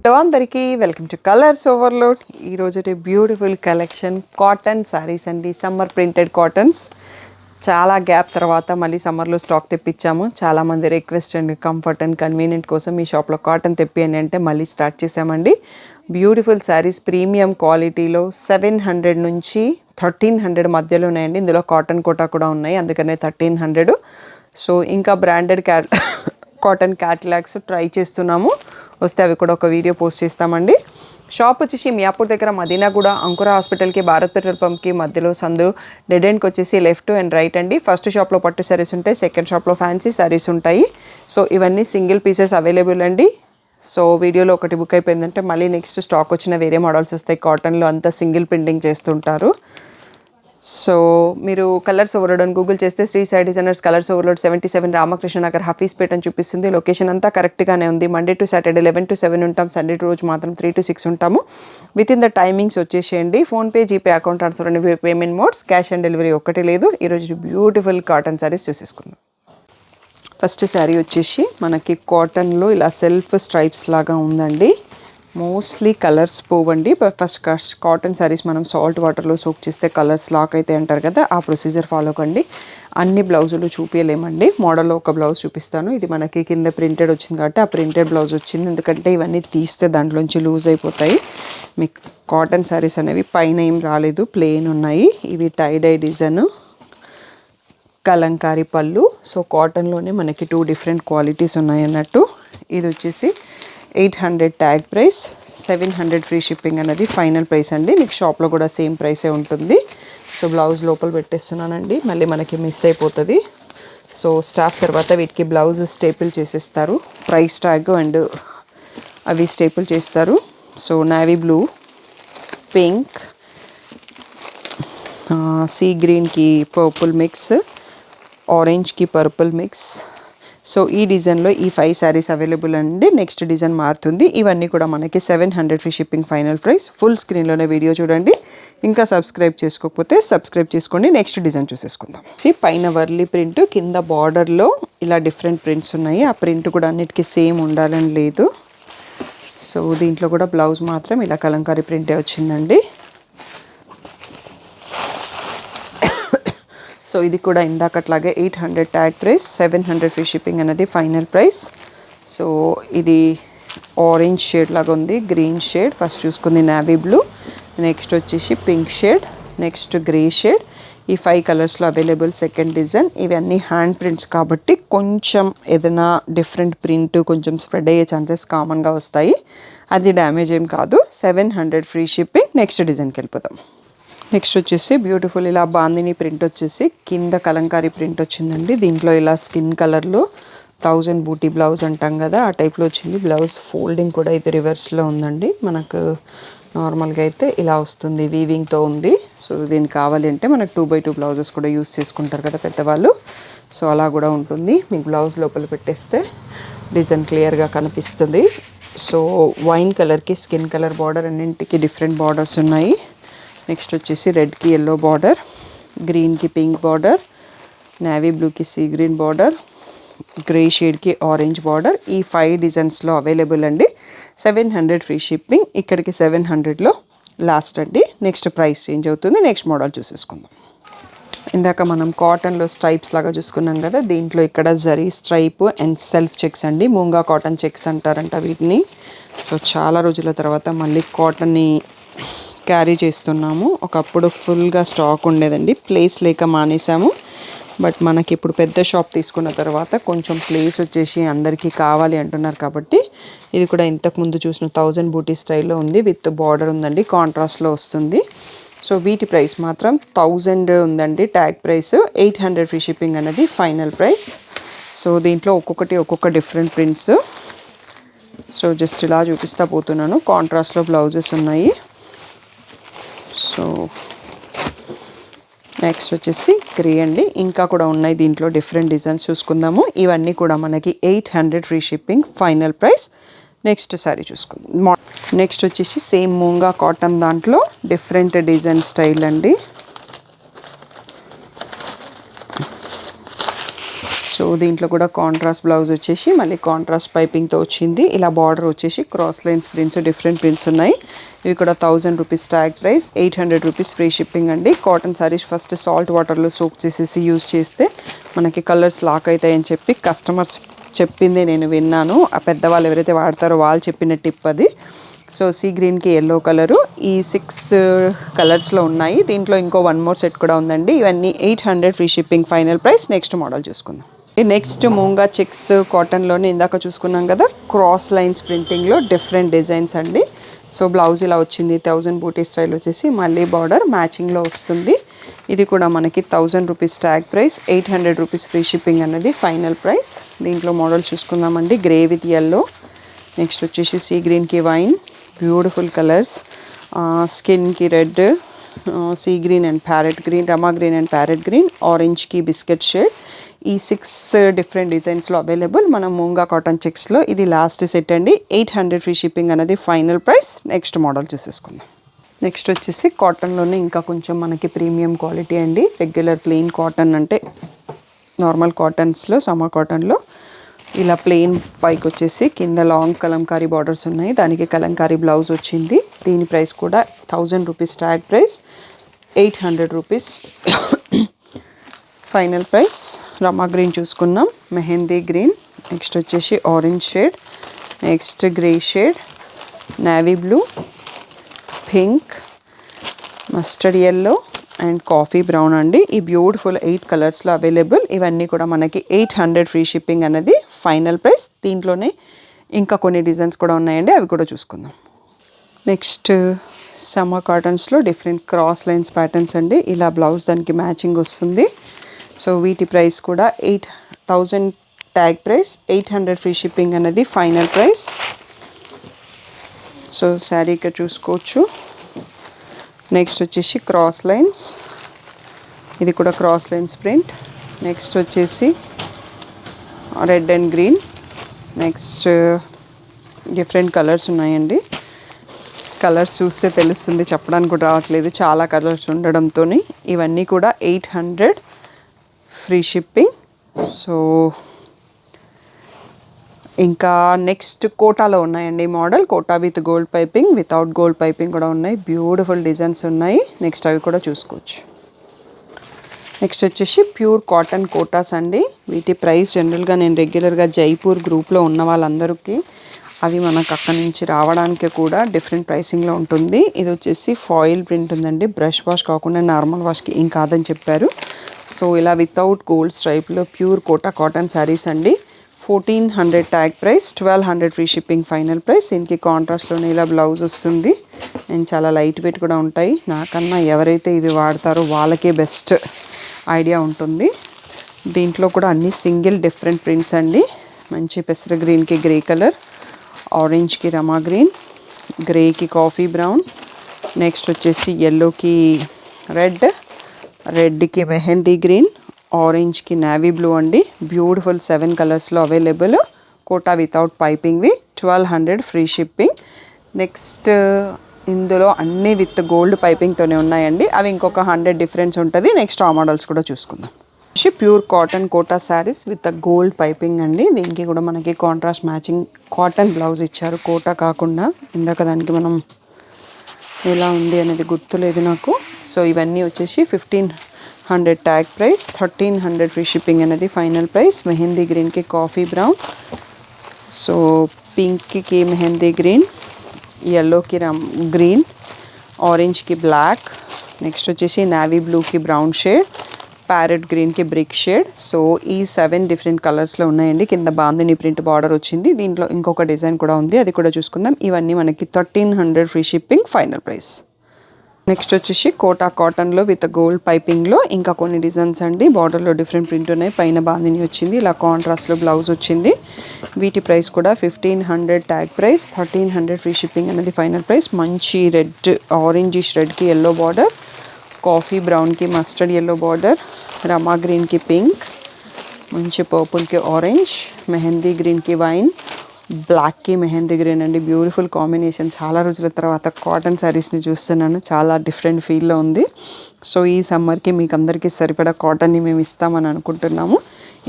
Hello అందరికీ welcome to colours overload. ఈరోజు beautiful collection cotton saris అండి. Summer printed cottons. చాలా గ్యాప్ తర్వాత మళ్ళీ సమ్మర్లో స్టాక్ తెప్పించాము. చాలామంది రిక్వెస్ట్ అండి, కంఫర్ట్ అండ్ కన్వీనియంట్ కోసం మీ షాప్లో కాటన్ తెప్పియండి అంటే మళ్ళీ స్టార్ట్ చేసామండి. బ్యూటిఫుల్ శారీస్ ప్రీమియం క్వాలిటీలో 700 నుంచి 1300 మధ్యలో ఉన్నాయండి. ఇందులో కాటన్ కోటా కూడా ఉన్నాయి, అందుకనే 1300. సో ఇంకా బ్రాండెడ్ కాటన్ క్యాటలాగ్స్ ట్రై చేస్తున్నాము. వస్తే అవి కూడా ఒక వీడియో పోస్ట్ చేస్తామండి. షాప్ వచ్చేసి మియాపూర్ దగ్గర మదీనాగూడ అంకుర హాస్పిటల్కి భారత్ పెట్రోల్ పంప్కి మధ్యలో సందు డెడ్ ఎండ్కి వచ్చేసి లెఫ్ట్ అండ్ రైట్ అండి. ఫస్ట్ షాప్లో పట్టు శారీస్ ఉంటాయి, సెకండ్ షాప్లో ఫ్యాన్సీ శారీస్ ఉంటాయి. సో ఇవన్నీ సింగిల్ పీసెస్ అవైలబుల్ అండి. సో వీడియోలో ఒకటి బుక్ అయిపోయిందంటే మళ్ళీ నెక్స్ట్ స్టాక్ వచ్చిన వేరే మోడల్స్ వస్తాయి. కాటన్లో అంతా సింగిల్ ప్రింటింగ్ చేస్తుంటారు. సో మీరు కలర్స్ ఓవర్లోడ్ అని గూగుల్ చేస్తే Shri Sai designers colours overload 77 Ramakrishna Nagar Hafeezpet అని చూపిస్తుంది. లొకేషన్ అంతా కరెక్ట్గానే ఉంది. మండే టు సాటర్డే 11 to 7 ఉంటాం. సండే రోజు మాత్రం 3 to 6 ఉంటాము. విత్ ఇన్ ద టైమింగ్స్ వచ్చేసేయండి. PhonePe, GPay account transfer and payment modes. Cash on delivery ఒక్కటి లేదు. ఈరోజు బ్యూటిఫుల్ కాటన్ శారీస్ చూసేసుకుందాం. ఫస్ట్ శారీ వచ్చేసి మనకి కాటన్లో ఇలా సెల్ఫ్ స్ట్రైప్స్ లాగా ఉందండి. మోస్ట్లీ కలర్స్ పోవండి. ఫస్ట్ కాటన్ శారీస్ మనం సాల్ట్ వాటర్లో సోక్ చేస్తే కలర్స్ లాక్ అయితే అంటారు కదా, ఆ ప్రొసీజర్ ఫాలో కండి. అన్ని బ్లౌజులు చూపించలేమండి. మోడల్లో ఒక బ్లౌజ్ చూపిస్తాను. ఇది మనకి కింద ప్రింటెడ్ వచ్చింది కాబట్టి ఆ ప్రింటెడ్ బ్లౌజ్ వచ్చింది, ఎందుకంటే ఇవన్నీ తీస్తే దాంట్లోంచి లూజ్ అయిపోతాయి. మీకు కాటన్ శారీస్ అనేవి పైన ఏం రాలేదు, ప్లెయిన్ ఉన్నాయి. ఇవి టై-డై డిజైన్, కలంకారీ పళ్ళు. సో కాటన్లోనే మనకి 2 డిఫరెంట్ క్వాలిటీస్ ఉన్నాయి అన్నట్టు. ఇది వచ్చేసి 800 ట్యాగ్ ప్రైస్, 700 ఫ్రీ షిప్పింగ్ అనేది ఫైనల్ ప్రైస్ అండి. మీకు షాప్లో కూడా సేమ్ ప్రైసే ఉంటుంది. సో బ్లౌజ్ లోపల పెట్టేస్తున్నానండి, మళ్ళీ మనకి మిస్ అయిపోతుంది. సో స్టాఫ్ తర్వాత వీటికి బ్లౌజ్ స్టేపుల్ చేసేస్తారు, ప్రైస్ ట్యాగ్ అండ్ అవి స్టేపుల్ చేస్తారు. So navy blue, pink, sea గ్రీన్కి పర్పుల్ మిక్స్, ఆరెంజ్కి పర్పుల్ మిక్స్. సో ఈ డిజైన్లో ఈ 5 శారీస్ అవైలబుల్ అండి. నెక్స్ట్ డిజైన్ మారుతుంది. ఇవన్నీ కూడా మనకి 700 free shipping final price. Full స్క్రీన్లోనే వీడియో చూడండి. ఇంకా సబ్స్క్రైబ్ చేసుకోకపోతే సబ్స్క్రైబ్ చేసుకోండి. నెక్స్ట్ డిజైన్ చూసేసుకుందాం. పైన వర్లీ ప్రింట్, కింద బార్డర్లో ఇలా డిఫరెంట్ ప్రింట్స్ ఉన్నాయి. ఆ ప్రింట్ కూడా అన్నిటికీ సేమ్ ఉండాలని లేదు. సో దీంట్లో కూడా బ్లౌజ్ మాత్రం ఇలా కలంకారీ ప్రింటే వచ్చిందండి. సో ఇది కూడా ఇందాకట్లాగే 800 ట్యాగ్ ప్రైస్, 700 ఫ్రీ షిప్పింగ్ అనేది ఫైనల్ ప్రైస్. సో ఇది ఆరెంజ్ షేడ్ లాగా ఉంది, గ్రీన్ షేడ్. ఫస్ట్ చూసుకుంది నేవీ బ్లూ, నెక్స్ట్ వచ్చేసి pink shade, next grey shade. ఈ 5 కలర్స్లో అవైలబుల్ సెకండ్ డిజైన్. ఇవన్నీ హ్యాండ్ ప్రింట్స్ కాబట్టి కొంచెం ఏదైనా డిఫరెంట్ ప్రింట్ కొంచెం స్ప్రెడ్ అయ్యే ఛాన్సెస్ కామన్గా వస్తాయి. అది డ్యామేజ్ ఏం కాదు. 700 ఫ్రీ షిప్పింగ్. నెక్స్ట్ డిజైన్కి వెళ్ళిపోతాం. నెక్స్ట్ వచ్చేసి బ్యూటిఫుల్ ఇలా బాందిని ప్రింట్ వచ్చేసి కింద కలంకారీ ప్రింట్ వచ్చిందండి. దీంట్లో ఇలా స్కిన్ కలర్లో 1000 బూటీ బ్లౌజ్ అంటాం కదా, ఆ టైప్లో వచ్చింది. బ్లౌజ్ ఫోల్డింగ్ కూడా ఇది రివర్స్లో ఉందండి. మనకు నార్మల్గా అయితే ఇలా వస్తుంది, వీవింగ్తో ఉంది. సో దీనికి కావాలి అంటే మనకు 2x2 బ్లౌజెస్ కూడా యూస్ చేసుకుంటారు కదా పెద్దవాళ్ళు. సో అలా కూడా ఉంటుంది. మీకు బ్లౌజ్ లోపల పెట్టేస్తే డిజైన్ క్లియర్గా కనిపిస్తుంది. సో వైన్ కలర్కి స్కిన్ కలర్ బార్డర్, అన్నింటికి డిఫరెంట్ బార్డర్స్ ఉన్నాయి. నెక్స్ట్ వచ్చేసి రెడ్కి ఎల్లో బార్డర్, గ్రీన్కి పింక్ బార్డర్, నేవీ బ్లూకి సీ గ్రీన్ బార్డర్, గ్రే షేడ్కి ఆరెంజ్ బార్డర్. ఈ 5 డిజైన్స్లో అవైలబుల్ అండి. 700 ఫ్రీ షిప్పింగ్. ఇక్కడికి 700లో లాస్ట్ అండి. నెక్స్ట్ ప్రైస్ చేంజ్ అవుతుంది. నెక్స్ట్ మోడల్ చూసేసుకుందాం. ఇందాక మనం కాటన్లో స్ట్రైప్స్ లాగా చూసుకున్నాం కదా, దీంట్లో ఇక్కడ zari stripe and self checks అండి. మూంగా కాటన్ చెక్స్ అంటారంట వీటిని. సో చాలా రోజుల తర్వాత మళ్ళీ కాటన్ని క్యారీ చేస్తున్నాము. ఒకప్పుడు ఫుల్గా స్టాక్ ఉండేదండి, ప్లేస్ లేక మానేసాము. బట్ మనకి ఇప్పుడు పెద్ద షాప్ తీసుకున్న తర్వాత కొంచెం ప్లేస్ వచ్చేసి అందరికీ కావాలి అంటున్నారు కాబట్టి ఇది కూడా ఇంతకుముందు చూసిన 1000 బూటీ స్టైల్లో ఉంది. విత్ బార్డర్ ఉందండి, కాంట్రాస్ట్లో వస్తుంది. సో వీటి ప్రైస్ మాత్రం 1000 ఉందండి ట్యాగ్ ప్రైస్. 800 ఫ్రీ షిప్పింగ్ అనేది ఫైనల్ ప్రైస్. సో దీంట్లో ఒక్కొక్క డిఫరెంట్ ప్రింట్స్. సో జస్ట్ ఇలా చూపిస్తా పోతున్నాను. కాంట్రాస్ట్లో బ్లౌజెస్ ఉన్నాయి. సో నెక్స్ట్ వచ్చేసి గ్రే అండి. ఇంకా కూడా ఉన్నాయి దీంట్లో డిఫరెంట్ డిజైన్స్ చూసుకుందాము. ఇవన్నీ కూడా మనకి 800 free shipping final price. Next sorry చూసుకుందాం. నెక్స్ట్ వచ్చేసి సేమ్ మూంగా కాటన్ దాంట్లో డిఫరెంట్ డిజైన్ స్టైల్ అండి. సో దీంట్లో కూడా కాంట్రాస్ట్ బ్లౌజ్ వచ్చేసి మళ్ళీ కాంట్రాస్ట్ పైపింగ్తో వచ్చింది. ఇలా బార్డర్ వచ్చేసి cross lines prints, different prints ఉన్నాయి. ఇవి కూడా 1000 rupees tag price, 800 rupees free shipping అండి. కాటన్ శారీస్ ఫస్ట్ సాల్ట్ వాటర్లో సోక్ చేసేసి యూజ్ చేస్తే మనకి కలర్స్ లాక్ అవుతాయని చెప్పి కస్టమర్స్ చెప్పింది నేను విన్నాను. ఆ పెద్దవాళ్ళు ఎవరైతే వాడతారో వాళ్ళు చెప్పిన టిప్ అది. సో సీ గ్రీన్కి ఎల్లో కలరు, ఈ 6 కలర్స్లో ఉన్నాయి. దీంట్లో ఇంకో 1 మోర్ సెట్ కూడా ఉందండి. ఇవన్నీ 800 free shipping final price. Next model చూసుకుందాం. నెక్స్ట్ మూంగా చెక్స్ కాటన్లోనే ఇందాక చూసుకున్నాం కదా, క్రాస్ లైన్స్ ప్రింటింగ్లో డిఫరెంట్ డిజైన్స్ అండి. సో బ్లౌజ్ ఇలా వచ్చింది, 1000 బూటీ స్టైల్ వచ్చేసి మళ్ళీ బార్డర్ మ్యాచింగ్లో వస్తుంది. ఇది కూడా మనకి 1000 rupees tag price, 800 rupees free shipping అన్నది ఫైనల్ ప్రైస్. దీంట్లో మోడల్ చూసుకుందామండి. గ్రే విత్ ఎల్లో, నెక్స్ట్ వచ్చేసి సీ గ్రీన్కి వైన్, బ్యూటిఫుల్ కలర్స్, స్కిన్కి red, sea green and parrot green, Rama green and parrot green, ఆరెంజ్కి బిస్కెట్ షేడ్. ఈ 6 డిఫరెంట్ డిజైన్స్లో అవైలబుల్ మన మూంగా cotton చెక్స్లో. ఇది లాస్ట్ సెట్ అండి. 800 ఫ్రీ షిప్పింగ్ అనేది ఫైనల్ ప్రైస్. నెక్స్ట్ మోడల్ చూసేసుకుందాం. నెక్స్ట్ వచ్చేసి కాటన్లోనే ఇంకా కొంచెం మనకి ప్రీమియం క్వాలిటీ అండి. రెగ్యులర్ ప్లెయిన్ కాటన్ అంటే నార్మల్ కాటన్స్లో, సమ్మర్ కాటన్లో ఇలా ప్లెయిన్ పైకి వచ్చేసి కింద లాంగ్ కలంకారీ బార్డర్స్ ఉన్నాయి. దానికి కలంకారీ బ్లౌజ్ వచ్చింది. దీని ప్రైస్ కూడా 1000 rupees tag price, 800 rupees final price. Rama green చూసుకున్నాం, మెహందీ గ్రీన్, నెక్స్ట్ వచ్చేసి orange shade, next grey shade, navy blue, pink, mustard yellow and coffee brown అండి. ఈ బ్యూటిఫుల్ 8 కలర్స్లో అవైలబుల్. ఇవన్నీ కూడా మనకి 800 ఫ్రీ షిప్పింగ్ అనేది ఫైనల్ ప్రైస్. దీంట్లోనే ఇంకా కొన్ని డిజైన్స్ కూడా ఉన్నాయండి, అవి కూడా చూసుకుందాం. నెక్స్ట్ సమ్మర్ కాటన్స్లో డిఫరెంట్ క్రాస్ లైన్స్ ప్యాటర్న్స్ అండి. ఇలా బ్లౌజ్ దానికి మ్యాచింగ్ వస్తుంది. సో వీటి ప్రైస్ కూడా 8000 ట్యాగ్ ప్రైస్, 800 ఫ్రీ షిప్పింగ్ అనేది ఫైనల్ ప్రైస్. సో శారీ ఇక్కడ చూసుకోవచ్చు. నెక్స్ట్ వచ్చేసి క్రాస్ లైన్స్, ఇది కూడా క్రాస్ లైన్స్ ప్రింట్. నెక్స్ట్ వచ్చేసి red and green, next different colours ఉన్నాయండి. కలర్స్ చూస్తే తెలుస్తుంది, చెప్పడానికి కూడా రావట్లేదు, చాలా కలర్స్ ఉండడంతో. ఇవన్నీ కూడా 800 ఫ్రీ షిప్పింగ్. సో ఇంకా నెక్స్ట్ కోటాలో ఉన్నాయండి model. Kota with gold piping, without gold piping కూడా ఉన్నాయి. బ్యూటిఫుల్ డిజైన్స్ ఉన్నాయి. నెక్స్ట్ అవి కూడా చూసుకోవచ్చు. నెక్స్ట్ వచ్చేసి ప్యూర్ కాటన్ కోటాస్ అండి. వీటి ప్రైస్ జనరల్గా నేను రెగ్యులర్గా జైపూర్ గ్రూప్లో ఉన్న వాళ్ళందరికీ అవి మనకు అక్కడి నుంచి రావడానికి కూడా డిఫరెంట్ ప్రైసింగ్లో ఉంటుంది. ఇది వచ్చేసి ఫాయిల్ ప్రింట్ ఉందండి. బ్రష్ వాష్ కాకుండా నార్మల్ వాష్కి ఏం కాదని చెప్పారు. సో ఇలా వితౌట్ గోల్డ్ స్ట్రైప్లో ప్యూర్ కోటా కాటన్ శారీస్ అండి. 1400 tag price, 1200 free shipping final price. దీనికి కాంట్రాస్ట్లోనే ఇలా బ్లౌజ్ వస్తుంది అండ్ చాలా లైట్ వెయిట్ కూడా ఉంటాయి. నాకన్నా ఎవరైతే ఇవి వాడతారో వాళ్ళకే బెస్ట్ ఐడియా ఉంటుంది. దీంట్లో కూడా అన్ని సింగిల్ డిఫరెంట్ ప్రింట్స్ అండి. మంచి పెసర గ్రీన్కి గ్రే కలర్, ఆరెంజ్కి రమా గ్రీన్, గ్రేకి కాఫీ బ్రౌన్, నెక్స్ట్ వచ్చేసి ఎల్లోకి రెడ్, రెడ్కి మెహందీ గ్రీన్, ఆరెంజ్కి నేవీ బ్లూ అండి. బ్యూటిఫుల్ 7 కలర్స్లో అవైలబుల్. కోటా వితౌట్ పైపింగ్వి, 1200 ఫ్రీ షిప్పింగ్. నెక్స్ట్ ఇందులో అన్నీ విత్ గోల్డ్ పైపింగ్తోనే ఉన్నాయండి. అవి ఇంకొక 100 డిఫరెన్స్ ఉంటుంది. నెక్స్ట్ ఆ మోడల్స్ కూడా చూసుకుందాం. Pure cotton Kota saris with gold piping అండి. దీనికి కూడా మనకి కాంట్రాస్ట్ మ్యాచింగ్ కాటన్ బ్లౌజ్ ఇచ్చారు, కోటా కాకుండా. ఇందాక దానికి మనం ఎలా ఉంది అనేది గుర్తులేదు నాకు. సో ఇవన్నీ వచ్చేసి 1500 ట్యాగ్ ప్రైస్, 1300 ఫ్రీ షిప్పింగ్ అనేది ఫైనల్ ప్రైస్. మెహందీ గ్రీన్కి కాఫీ బ్రౌన్, సో పింక్కి మెహందీ గ్రీన్, ఎల్లోకి గ్రీన్, ఆరెంజ్కి బ్లాక్, నెక్స్ట్ వచ్చేసి నేవీ బ్లూకి బ్రౌన్ షేడ్, ప్యారెట్ గ్రీన్కి బ్రిక్ షేడ్. సో ఈ 7 డిఫరెంట్ కలర్స్లో ఉన్నాయండి. కింద బాందిని ప్రింట్ బార్డర్ వచ్చింది. దీంట్లో ఇంకొక డిజైన్ కూడా ఉంది, అది కూడా చూసుకుందాం. ఇవన్నీ మనకి 1300 free shipping final price. Next వచ్చేసి కోటా కాటన్లో విత్ గోల్డ్ పైపింగ్లో ఇంకా కొన్ని డిజైన్స్ అండి. బార్డర్లో డిఫరెంట్ ప్రింట్ ఉన్నాయి, పైన బాందిని వచ్చింది, ఇలా కాంట్రాస్ట్లో బ్లౌజ్ వచ్చింది. వీటి ప్రైస్ కూడా 1500 ట్యాగ్ ప్రైస్, 1300 ఫ్రీ షిప్పింగ్ అనేది ఫైనల్ ప్రైస్. మంచి రెడ్, ఆరెంజిష్ రెడ్కి ఎల్లో బార్డర్, కాఫీ బ్రౌన్కి మస్టర్డ్ ఎల్లో బార్డర్, రమా గ్రీన్కి పింక్, మంచి పర్పుల్కి ఆరెంజ్, మెహందీ గ్రీన్కి వైన్, బ్లాక్కి మెహందీ గ్రీన్ అండి. Beautiful combination. చాలా రోజుల తర్వాత కాటన్ శారీస్ని చూస్తున్నాను, చాలా డిఫరెంట్ ఫీల్లో ఉంది. సో ఈ సమ్మర్కి మీకు అందరికీ సరిపడా కాటన్ని మేము ఇస్తామని అనుకుంటున్నాము.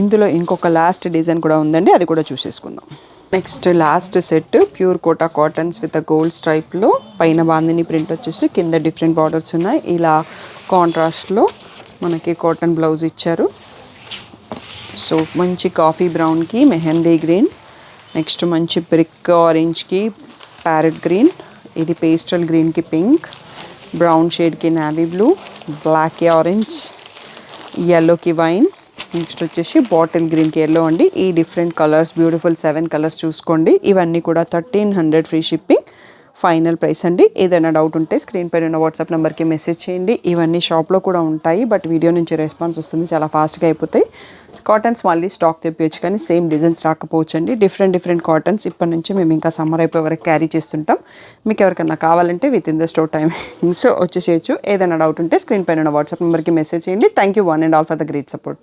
ఇందులో ఇంకొక లాస్ట్ డిజైన్ కూడా ఉందండి, అది కూడా చూసేసుకుందాం. Next last set pure Kota cottons with gold స్ట్రైప్లో, పైన బాందిని ప్రింట్ వచ్చేసి కింద డిఫరెంట్ బార్డర్స్ ఉన్నాయి. ఇలా కాంట్రాస్ట్లో మనకి కాటన్ బ్లౌజ్ ఇచ్చారు. సో మంచి కాఫీ బ్రౌన్కి మెహందీ గ్రీన్, నెక్స్ట్ మంచి బ్రిక్ ఆరెంజ్కి ప్యారెట్ గ్రీన్, ఇది పేస్టల్ గ్రీన్కి పింక్, బ్రౌన్ షేడ్కి నావీ బ్లూ, బ్లాక్కి ఆరెంజ్, ఎల్లోకి వైన్, నెక్స్ట్ వచ్చేసి బాటిల్ గ్రీన్కి ఎల్లో అండి. ఈ డిఫరెంట్ కలర్స్ బ్యూటిఫుల్ 7 కలర్స్ చూసుకోండి. ఇవన్నీ కూడా 1300 ఫ్రీ షిప్పింగ్, ఫైనల్ ప్రైస్ అండి. ఏదైనా డౌట్ ఉంటే స్క్రీన్ పైన ఉన్న వాట్సాప్ నెంబర్కి మెసేజ్ చేయండి. ఇవన్నీ షాప్లో కూడా ఉంటాయి, బట్ వీడియో నుంచి రెస్పాన్స్ వస్తుంది, చాలా ఫాస్ట్గా అయిపోతాయి. కాటన్స్ మళ్ళీ స్టాక్ తెప్పించు, కానీ సేమ్ డిజైన్స్ రాకపోవచ్చు అండి. డిఫరెంట్ కాటన్స్ ఇప్పటి నుంచి మేము ఇంకా సమ్మర్ అయిపోయే వరకు క్యారీ చేస్తుంటాం. మీకు ఎవరికన్నా కావాలంటే within the store time so వచ్చేసేయచ్చు. ఏదైనా డౌట్ ఉంటే స్క్రీన్ పైన ఉన్న వాట్సాప్ నెంబర్కి మెసేజ్ చేయండి. Thank you one and all for the great support.